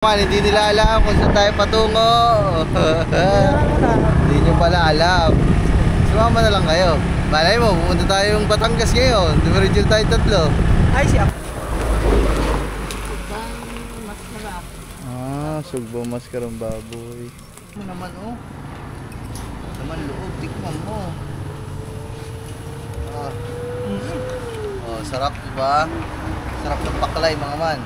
Hindi nila alam kung saan tayo patungo. Hindi nyo pala alam. Sumama na lang kayo. Malay mo, pumunta tayong Batangas ngayon. Dumiridyo tayo tatlo. Ay, siya. Sugbo maskarang baboy. Ano naman naman loob, tikman mo. Sarap diba? Sarap ng baklay mga man.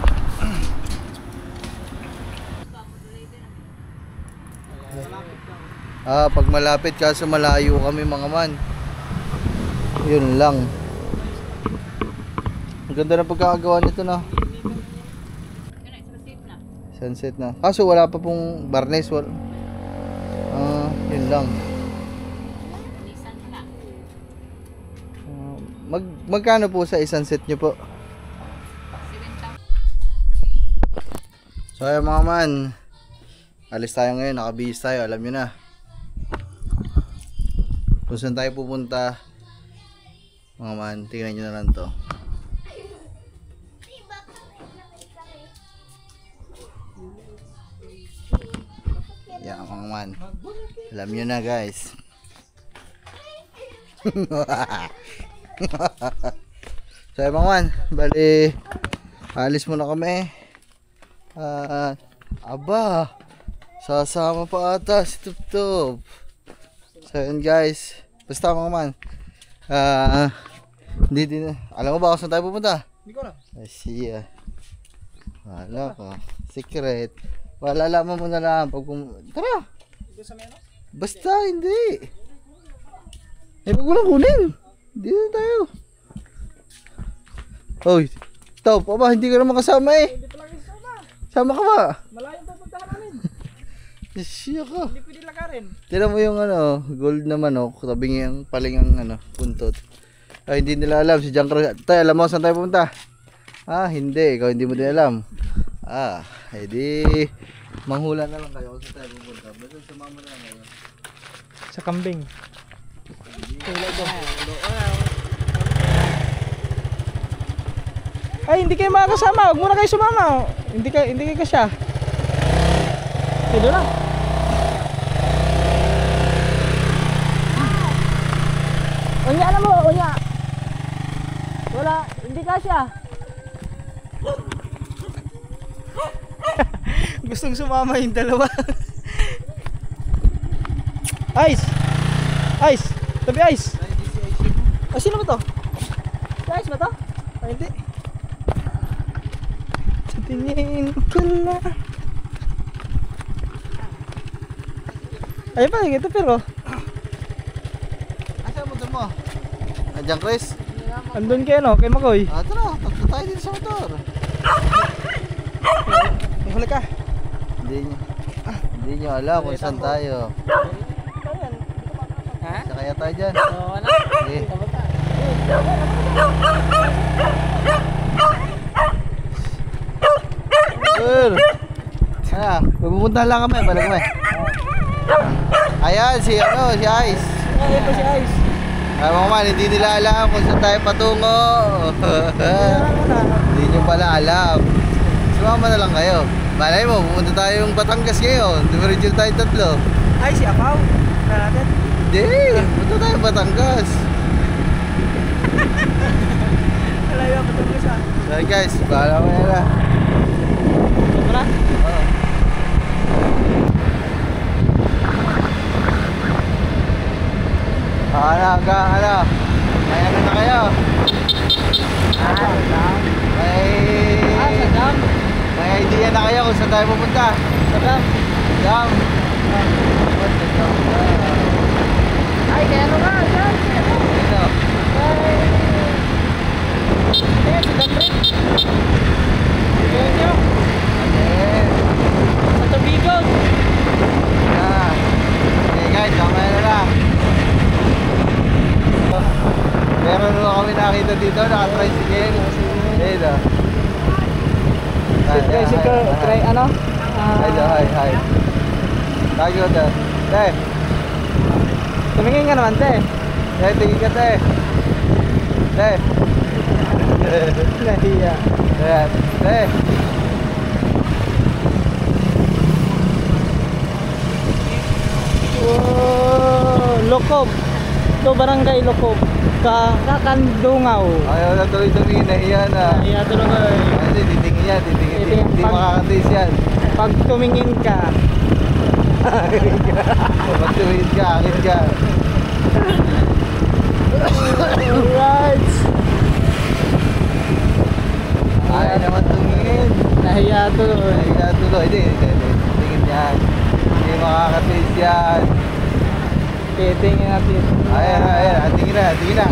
Pag malapit kaso malayo kami mga man. Yun lang. Ang ganda ng pagkakagawa nito na. Sunset na. Kaso wala pa pong barnes. Yun lang. Magkano po sa isang set nyo po? So ayun mga man, alis tayo ngayon, nakabihis tayo, alam nyo na kung saan tayo pupunta mga man. Tingnan nyo na lang to. Yan mga man, alam nyo na guys. So ayun mga man, bali alis muna kami. Aba, sasama pa ata si Tuptop. So yun guys, basta mga man, hindi din, alam mo ba kung saan tayo pupunta? Hindi ko alam. Ay siya, wala ka, secret. Malalaman mo na lang pag tara. Basta hindi. Pag walang kunin, hindi na tayo. Hoy, Top, aba, hindi ka naman kasama eh. Hindi pala kasama. Sama ka ba? Malayong pupuntahan namin. Siya ka. Hindi pwede lakarin. Tira mo yung gold na manok, tabing yung palingang buntot. Ay, hindi nila alam si Jankro. Tay, alam mo saan tayo pupunta? Hindi, ikaw hindi mo din alam. Edi manghula na lang kayo kung saan tayo pupunta. Basta sumama na lang kayo. Sa kambing. Ay, hindi kayo makakasama. Huwag muna kayo sumama. Hindi kayo kasya. Pwede na. Unya, alam mo, unya. Wala, hindi kasya. Gustong sumama yung dalawa. Ice! Ice! Tabi Ice! Sino ba to? Si Ice ba to? Hindi. Sa tingin ko na. Ayun pa, ito pero. Asa mo mo? Nandiyan Chris? Andun kayo kay Makoy. Tara, tatlo tayo dito sa motor. Huli ka. Hindi nyo alam kung saan tayo. Sa kaya tayo dyan. Sige. Sir, pupunta lang kami, balik kami. Ayan, si Ice. Ito si Ice. Mga man, hindi nila alam kung saan tayo patungo. Hindi nyo pala alam. Sumama na lang kayo. Malay mo, pumunta tayong Batangas ngayon. Dumiridyo tayo tatlo. Ay, si Apaw. Kaya natin. Hindi, pumunta tayo Batangas. Malayo ang Batangas ah. So guys, bahala mo yan ah. Tara. Kaya na kayo. May idea na kayo kung saan tayo pupunta. Dam. Ay, kaya ano nga. Dito. Kaya si Dambrin. Kaya nyo. Sa Tubigon. Okay guys, kamaya na lang. Meron naman kami nakita dito, naka-tricycle. Dito. Tricycle, try ano? Hi. Tayo doon. Te. Tumingin ka naman, te. Tingin ka te. Nahiya. Ayan. to Barangay Lokob, Kakandungaw. Ayaw na tuloy tumingin, nahiya na. Iya tulong ko. Hindi, titingin yan, titingin. Titingin. Hindi makakatis yan. Pag tumingin ka, Pag tumingin ka, akit ka. alright. Ayaw naman tumingin. Nahiya tuloy. Nahiya tuloy. Hindi. Tingin yan. Hindi makakatis yan. Titingin natin. Ayan. Tingin na.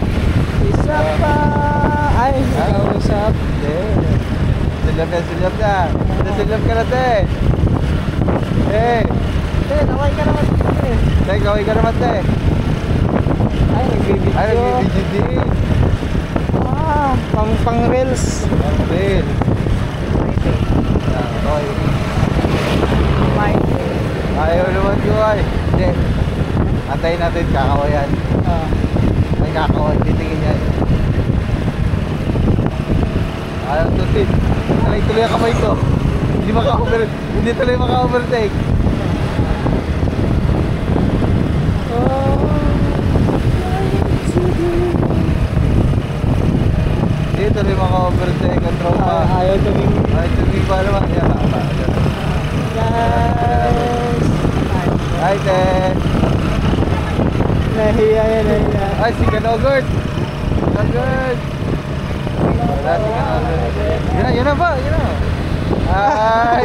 Isa pa. Ay, kausap. Sulyap na. Sulyap ka na, te. Naway ka naman. Te, gawin ka naman, te. Ay, nagbibidyo. Ay, nagbibidyo din. Pang reels. Bill. Okay. Ayaw naman ko ay. Hindi. Antayin natin, kakawayan. May kakaway, titingin yan. Ayaw tutin. Alay tuloy ang kamay ko. Hindi tuloy maka-overtake. Hindi tuloy maka-overtake. Control pa. Ayaw tumingin. Ay, tumingin pa naman. Yan, Guys. Hi, te. Nahiya. Ay, si Kanogurt. Kanogurt. Wala si Kanogurt. Yun na ba? Ay.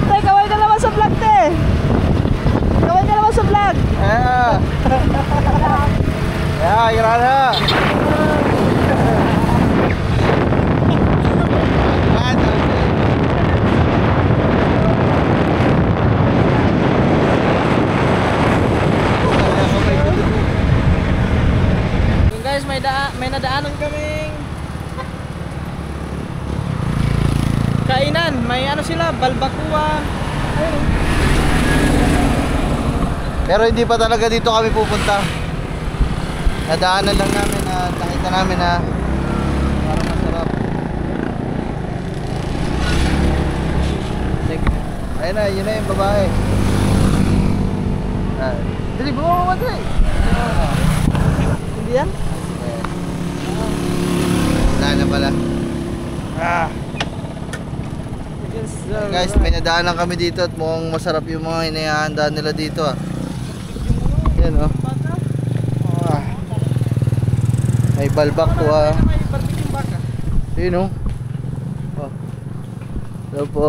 Tay, kaway ka naman sa vlog, te. Kaway ka naman sa vlog. Ira na. Guys, may nadaanan kaming kainan. May ano sila, balbakuan. Pero hindi pa talaga dito kami pupunta. Nadaanan lang namin na nakita namin na parang masarap. Ayun na, yun na yung babae. Dali, bumama mo dali. Hindi yan? Wala na pala. Guys, may nadaanan kami dito at mukhang masarap yung mga inihahanda nila dito Yan may balbakwa. Ayun Ito po.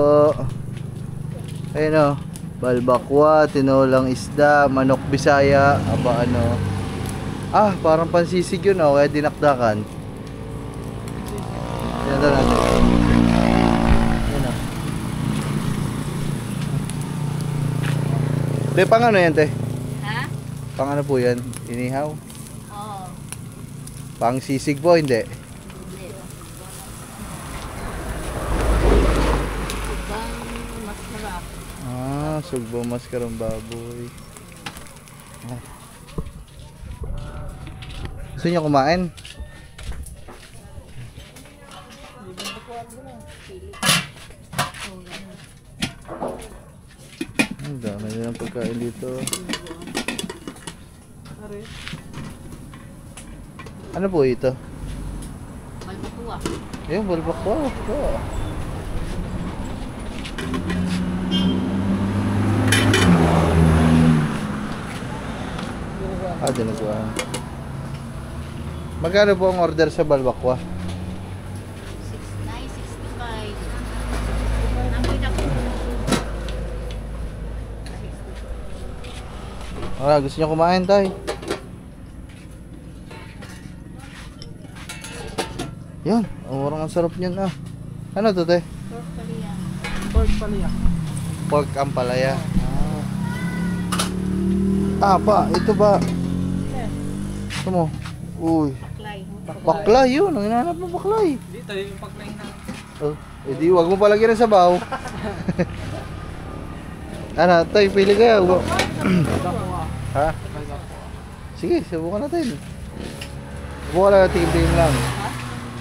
Ayun balbakwa, tinolang isda, manok Bisaya, parang pansisig yun kaya dinakdakan. Yan natin. Te, pang ano yan, te? Ha? Pang ano po yan? Inihaw? Oo. Pang sisig po, hindi? Hindi. Ibang masarap. Sugbo maskarang baboy. Gusto niyo kumain? Ang dami na ng pagkain dito. Ano po ito? Balbatua. Ayun, balbakwa. Dinagwa. Magkano po ang order sa balbakwa? 965. Nakita ko. Gusto niyo kumain, tay? Yan, ang sarap niyan Ano to, tay? Pork palaya. Pork ampalaya. Ito ba? Ito mo. Uy. Baklay yun. Ang hinahanap mo baklay. Dito yung paklain na. Di wag mo palagyan ng sabaw. Tay, pili kayo. Ha? Sige, subukan natin. Subukan lang natin, tingin lang.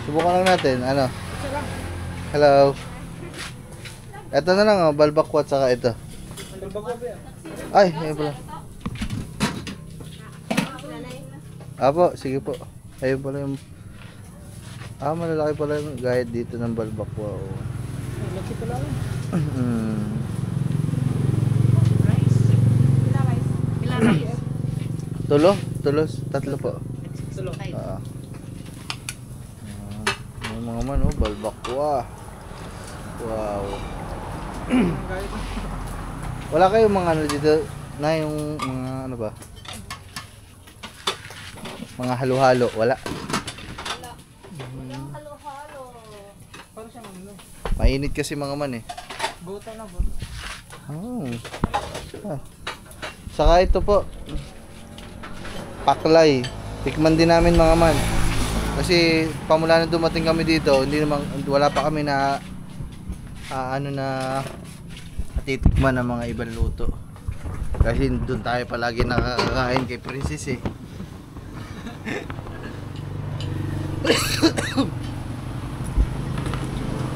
Subukan lang natin, Hello. Ito na lang, balbakwa at saka ito. Ay, ayun pala. Apo, sige po. Ayun pala yung... malalaki pala yung gayat dito ng balbakwa. Oh. Lagi pala lang. Ilan rice? Tulos, tatlo po. Tulo. Ah. Yung mga man, oh, balbakwa. Wow. Wala kayong mga ano dito na yung mga ano ba? Mga halo-halo, wala. Parang siyang ano. Mainit kasi mga man eh. Buta na buta. Oh. Saka ito po. Paklay. Tikman din namin mga man. Kasi pamula na dumating kami dito, hindi naman wala pa kami na ano na titikman ng mga ibang luto. Kasi doon tayo palagi nakakakain kay Princess eh.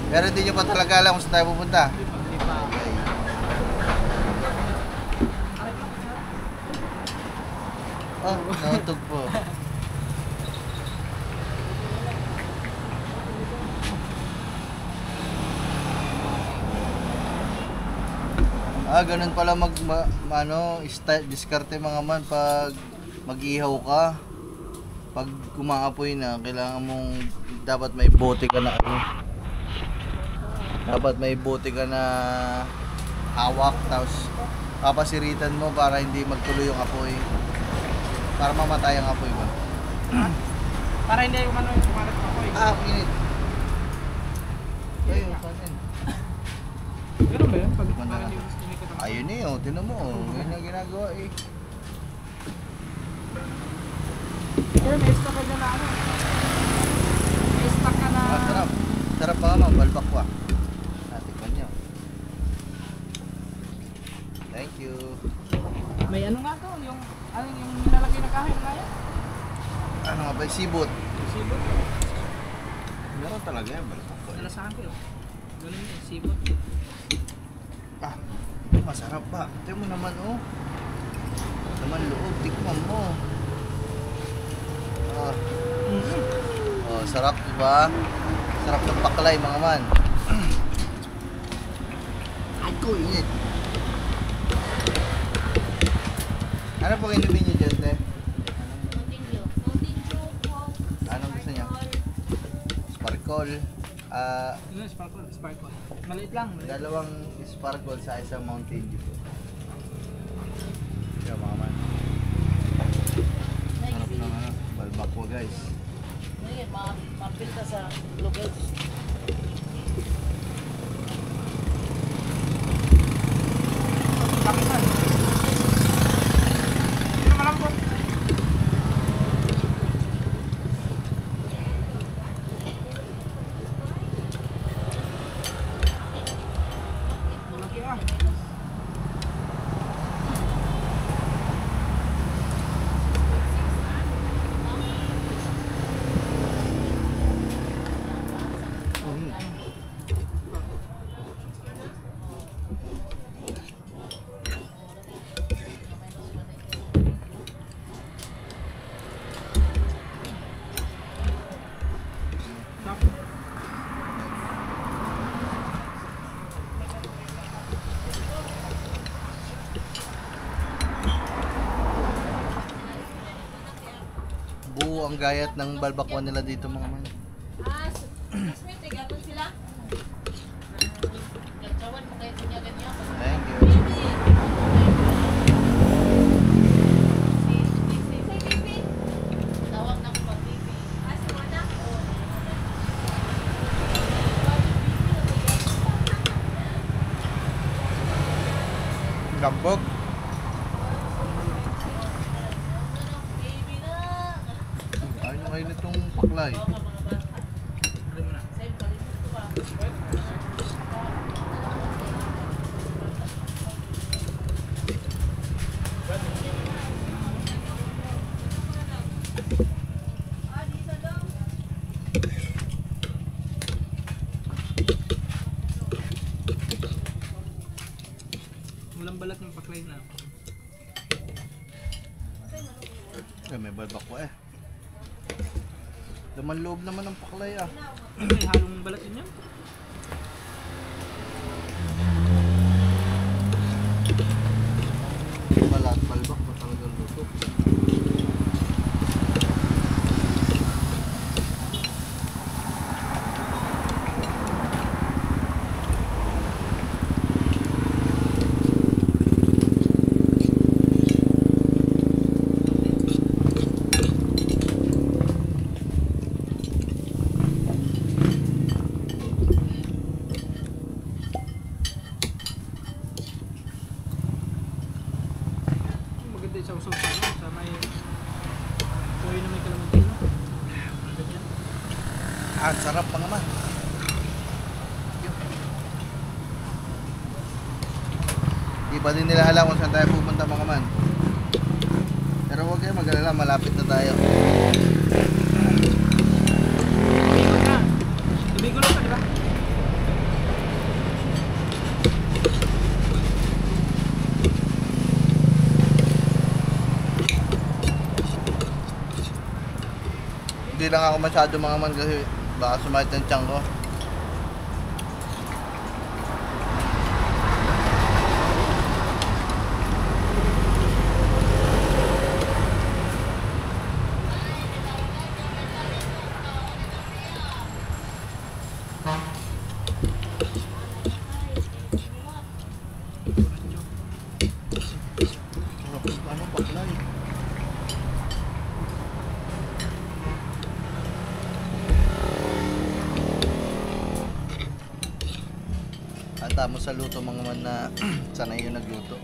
Pero hindi nyo pa talaga alam kung saan tayo pupunta. Oh, nautog po. Ganun pala diskarte mga man pag mag-ihaw ka. Pag kumaapoy na, kailangan mong dapat may bote ka na dapat may bote ka na hawak, tapos papasiritan mo para hindi magtuloy yung apoy. Para mamatay ang apoy ba? Para hindi yung ano yung kumalat ng apoy. Init. Ayun, kanin. Ganun ba yun? Pag Tikman na parang natin. hindi gusto kumikot ang Ayun eh, oh, tinan mo, oh. Yan yung ginagawa eh. Pero may stock ka dyan na ano. May stock ka na... Sarap. Sarap pa nga, balbakwa. Tikman nyo. Thank you. May ano nga to, yung ano yung nilalagay na kahit na yan. Ano nga ba, sibot? Sibot. Meron talaga yan, balbakwa. Nalasahan ko yun. Ganun yun, sibot. Masarap ba? Tingnan mo naman, oh. Naman loob, tikman mo. Sarap, diba? Sarap ng paklay, mga man. Ay ko, init. Ano pong inumin niyo dyan, te? Continue. Continue po. Anong gusto niya? Sparkle. Ano, sparkle, sparkle. Maliit lang, maliit. Dalawang sparkle sa isang Mountain Dew. Kaya mga man. Sarap ng ano, balbakwa guys. Ngayon, mapilta sa lugar. Kapitan. Hindi naman lang po. Malaki ah. Buo ang gayat ng balbakwa nila dito mga man. Sweet, gano'n sila? Gagawin mo kayo ganyan-ganyan. Thank you. Tawag na ko pag-baby. Si Mona? Gambog. Baby na. Ayun na kayo nitong paklay. Sa'yo, palit ito ba? Walang balat yung paklay na. May balbakwa eh. Laman loob naman ng paklay ah. May halong balat din yan. Balat, balbak pa talagang luto. Maganda yung sausaw sa ano, sa may tuloy na may kalamantin. Ganyan. Ah, sarap pa naman. Di ba din nila alam kung saan tayo pupunta mga man. Pero huwag kayo mag-alala, malapit na tayo. Tubigo na. Tubigo lang pa, di ba? Hindi lang ako masyado mga man kasi baka sumakit ng tiyan ko. Ano paklay? Anta mo sa luto mga man na sanay yung nagluto.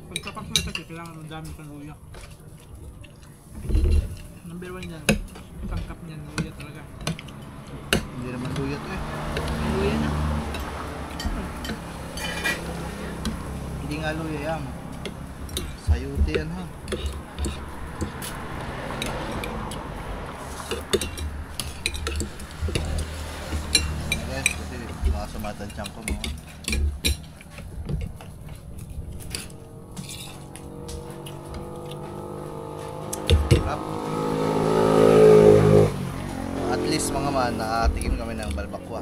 Pagkapak mo ito, kailangan ng dami kang luya. Number 1 yan. Pangkap niyan, luya talaga. Hindi naman luya to eh. May luya na. Hindi nga luya yan. Sayuti yan ha. Guys, kasi baka sumatan tiyan ko mga. Sarap. At least mga man, nakatikim kami ng balbakwa.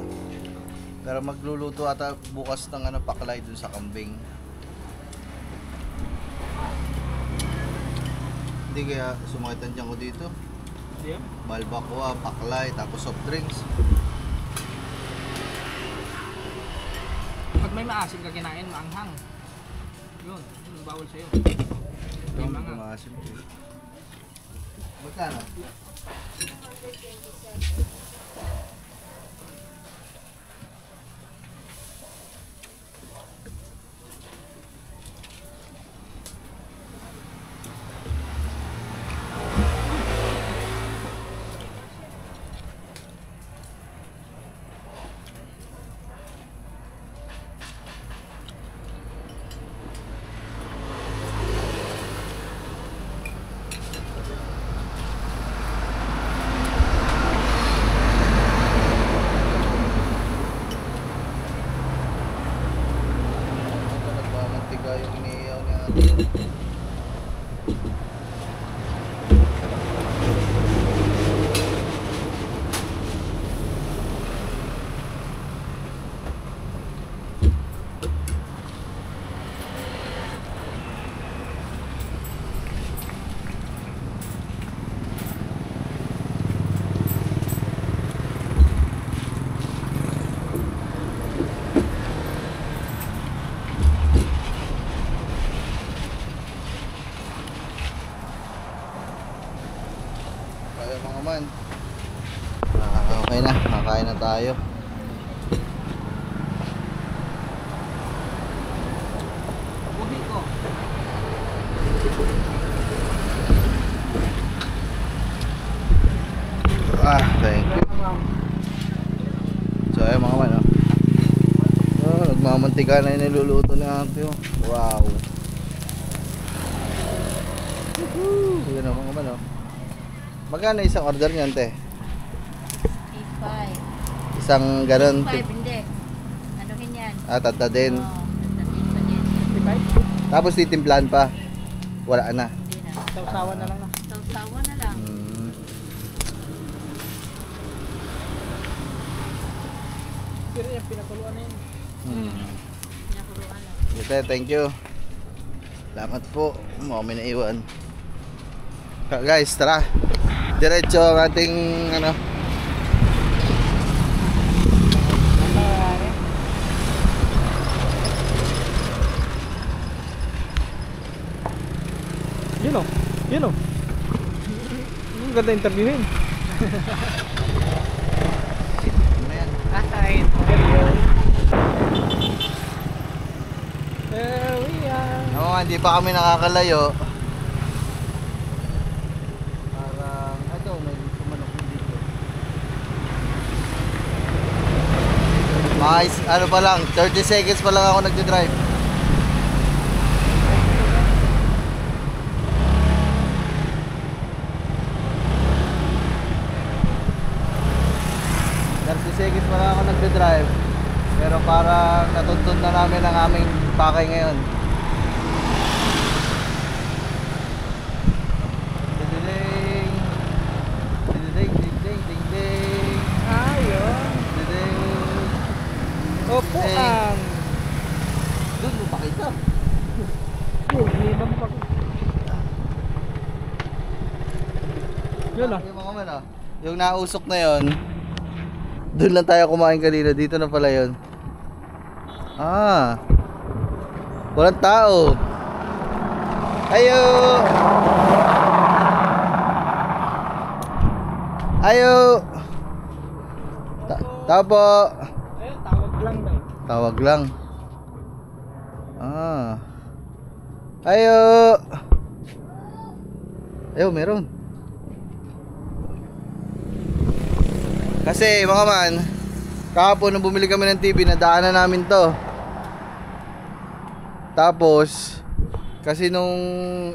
Pero magluluto ata bukas ng ano, paklay dun sa kambing. Hindi kaya sumakit ang tiyan ko dito. Diyan. Balbakwa, paklay, tapos soft drinks. Pag may maasim ka kinain, maanghang. Yun, yun bawal sa'yo. May mga. Maasim. Magkano? Nagmamantiga yung iniiyaw niya. Kaya mga man. Okay na, kakain na tayo. Ubi ko. Thank you. So ayun mga man, oh. Oh, nagmamantika na yung niluluto ni ate, oh. Wow. Woohoo! Yun, oh, mga man, oh. Magkano isang order niyan, te? 85. Isang ganon. 5, hindi. Anuhin yan. Tata din. Oo, tatatin pa din. 55? Tapos titimplahan pa. Wala na. Hindi na. Sausawan na lang na. Sausawa na lang. Mm. Pero yung pinakuluan na yun. Pinakuluan lang. Ito, thank you. Salamat po. Kami na iwan. Guys, tara. Diretso ang ating ano. Yun o. Yun o. Ang ganda interviewin. Ano yan? Kahit. There we are. Oo nga, hindi pa kami nakakalayo. Parang, ito, may sumanok dito. Ano pa lang, 30 seconds pa lang ako nagdi-drive. Seconds pa lang ako nagde-drive. Pero parang natuntun na namin ang aming pakay ngayon. Ding ding ding ding ding ding. Ayun. Ding. Opo ang. Doon mo pakita. Yun, libang pa ko. Yun o. Yung mga man, yung nausok na yon. Doon lang tayo kumain kanina. Dito na pala yon. Ah. Walang tao. Ayo. Ayo. Tapo. Ayun, tawag lang daw. Tawag lang. Ah. Ayo. Ayo, meron. Kasi mga man, kahapon nung bumili kami ng TV, nadaanan namin to. Tapos, kasi nung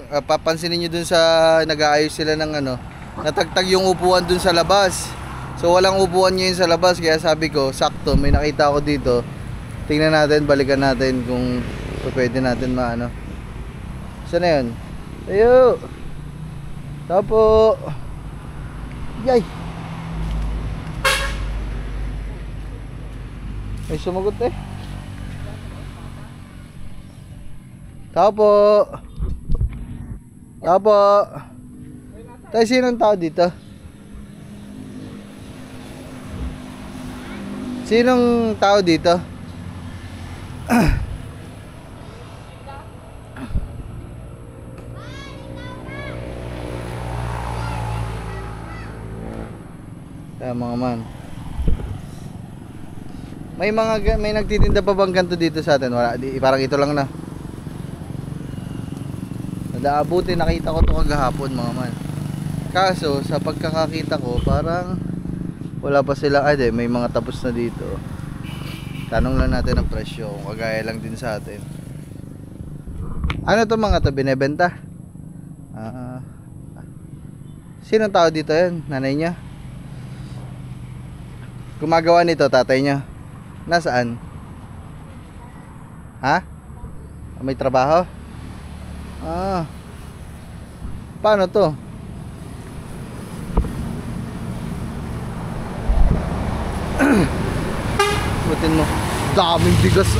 papansinin nyo dun sa nag-aayos sila ng ano, natagtag yung upuan dun sa labas. So walang upuan ngayon sa labas, kaya sabi ko, sakto, may nakita ako dito. Tingnan natin, balikan natin kung pwede natin maano. Saan na yun? Ayo! Tapo! Yay! May sumagot eh. Tapo! Tapo! Tayo, sinong tao dito? Sinong tao dito? Kaya mga man, may nagtitinda pa bang ganito dito sa atin? Wala, parang ito lang na. Nadaabuti, nakita ko to kagahapon mga man. Kaso sa pagkakakita ko parang wala pa sila. Ay, may mga tapos na dito. Tanong lang natin ang presyo kung kagaya lang din sa atin. Ano to mga to binebenta? Sinong tao dito yan? Nanay niya? Gumagawa nito tatay niya? Nasaan? Ha? May trabaho? Paano to? Butin mo. Daming bigas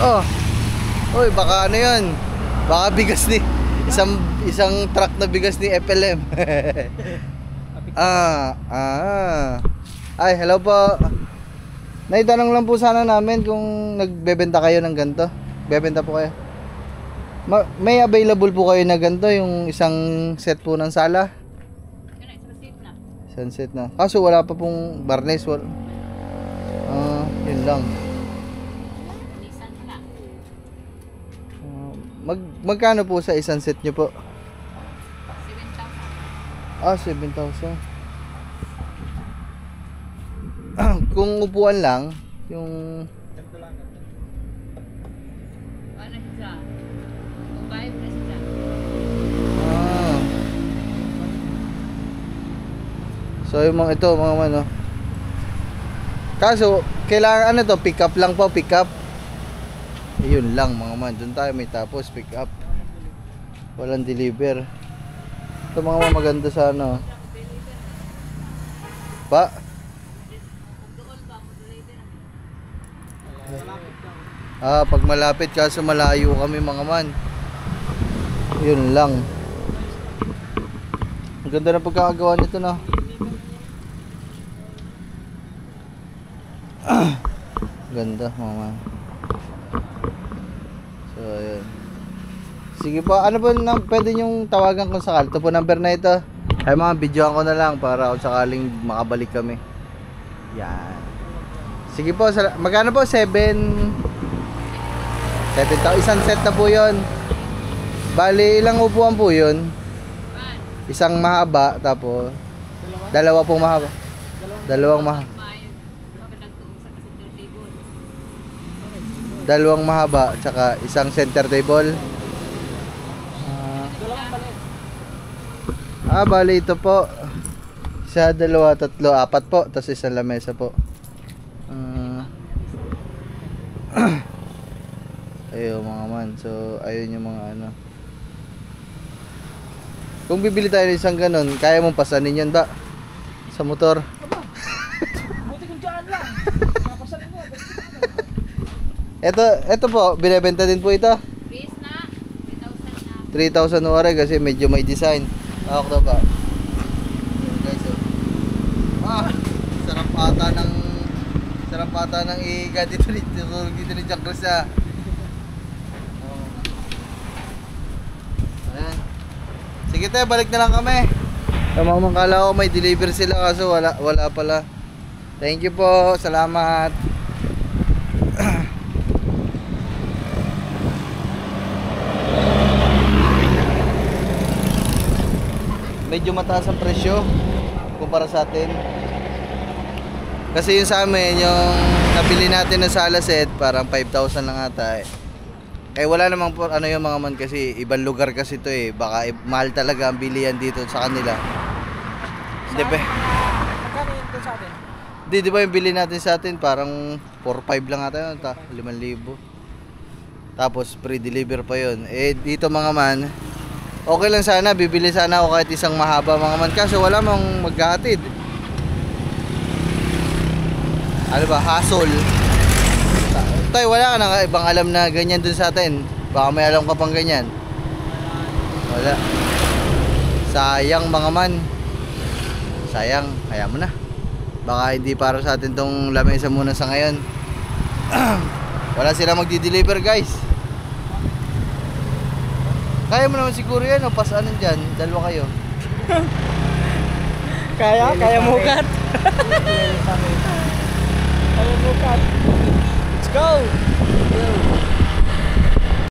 Oy, baka ano yan? Baka bigas ni isang truck na bigas ni FLM. Ay, hello po. Naitanong lang po sana namin kung nagbebenta kayo ng ganito. Bebenta po kayo. May available po kayo na ganito, yung isang set po ng sala. Isang set na. Kaso wala pa pong barnes. Yun lang. Magkano po sa isang set nyo po? 7,000. 7,000. Kung upuan lang, yung Ano siya? Kung bayad na siya. So yung mga ito, mga ano. Kaso, kailangan ano to, pick up lang po, pick up. Yun lang mga man, doon tayo may tapos, pick up. Walang deliver. Ito mga maganda sa ano. Pa? Pag malapit kaso malayo kami mga man. Yun lang. Ang ganda ng pagkakagawa nito na. Ganda mga man. So ayun. Sige po, ano po nang pwede nyong tawagan kung sakali? Ito po number na ito. Ay mga videoan ko na lang para kung sakaling makabalik kami. Yan. Sige po, magkano po? 7,000. Isang set na po yun. Bali, ilang upuan po yun? Isang mahaba, tapos dalawa pong mahaba. Dalawang mahaba. Dalawang mahaba, tsaka isang center table. Bali ito po. Isa, dalawa, tatlo, apat po. Tapos isang lamesa po. Ayun mga man. So, ayun yung mga ano. Kung bibili tayo ng isang ganun, kaya mong pasanin yun ba? Sa motor? Buti kung dyan lang. Napasanin mo. Ito po, binebenta din po ito. Please na. 3,000 na. 3,000 wari kasi medyo may design. Ako ba? Guys, sarap ata ng iga dito ni Jack Cruz ah. Ayan. Sige tayo, balik na lang kami. Tamang kala ko may deliver sila kaso wala pala. Thank you po, salamat. Medyo mataas ang presyo kumpara sa atin. Kasi yung sa amin, yung nabili natin na sala set, parang 5,000 lang ata eh. Wala namang po ano yung mga man kasi ibang lugar kasi to eh. Baka mahal talaga ang bilihan dito sa kanila. Hindi ba? Magkano yun doon sa atin? Di ba yung bili natin sa atin parang 4,500 lang ata yun, 5,000. Tapos pre-deliver pa yun. Dito mga man, okay lang sana, bibili sana ako kahit isang mahaba mga man. Kaso wala mang maghahatid. Ano ba, hassle. Tay, wala ka na ibang alam na ganyan dun sa atin. Baka may alam ka pang ganyan. Wala. Sayang mga man. Sayang, kaya mo na. Baka hindi para sa atin tong lamesa muna sa ngayon. Wala sila magdi-deliver guys. Kaya mo naman siguro yan o pasanan dyan. Dalawa kayo. Kaya mukat. Kaya mukat. Let's go!